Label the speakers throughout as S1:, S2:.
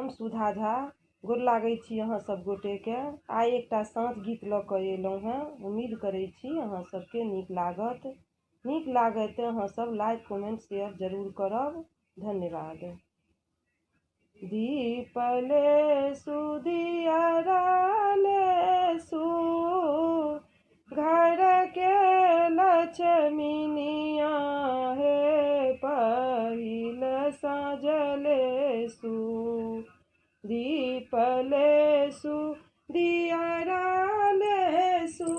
S1: हम सुधा झा गोर लागै छी अहाँ सब गोटे के। आइ एकटा साँझ गीत लऽ कऽ एलहुँ हेँ। उम्मीद करै छी अहाँ सबके नीक लागत। नीक लागत तऽ अहाँ सब लाइक कमेंट शेयर जरूर करब। धन्यवाद। दीपले सुदियराले सु घर के लक्ष्मीनिया हे पहिल साँझले सु दीपले सु दियराले सु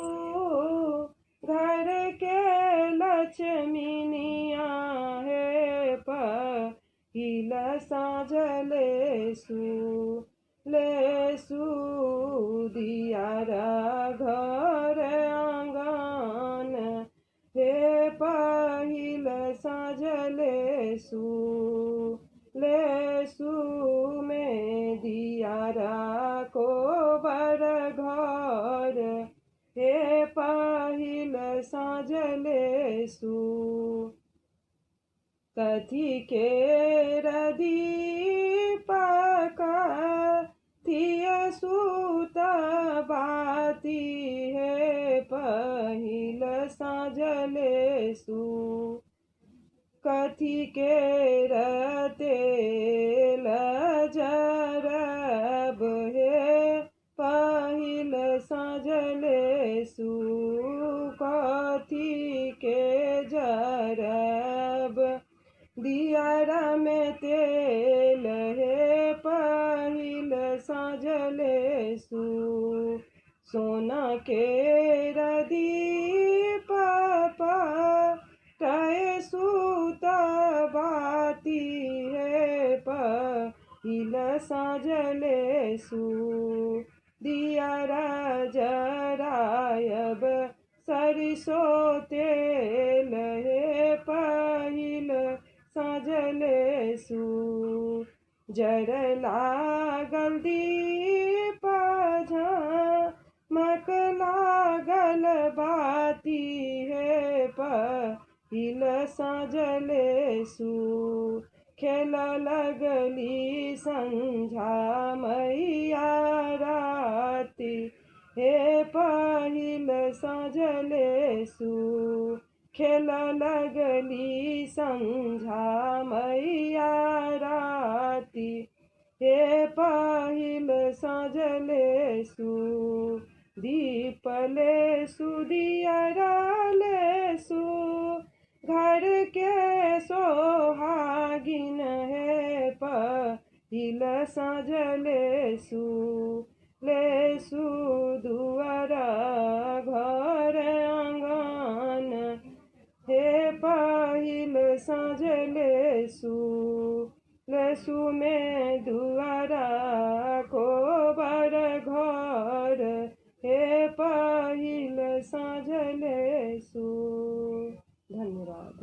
S1: घर के लक्ष्मीनिया हे पहिल साँझले सु दियारा घर आंगन हे पहिल साँझले सु में दियारा को बर घर हे पहिल साँझले सु कथी के दीपक थिय सुत बाती हे पहिल साँझले सु कथी के तेल जरब हे पहिल साँझले सु कथी के जरब दियारा में तेल हे पहिल साँझले सु सोना के दीप तय सुत बाती हे पहिल साँझले सु दियारा जरायब सरिसो तेल हे पहिल साँझले सु जर लागल दीप झमक लागल बाती हे पहिल साँझले सु खेल लगली संझा मैया राती हे पहिल साँझले सु खेल लगली संझा मैया राती हे पहिल साँझले सु दीपले सुदियराले सु घर के सोहागिन हे पहिल साँझले सु दुआरा घर आंगन हे पहिल साँझले सु में दुआरा को बर घर हे पहिल साँझले सु। धन्यवाद।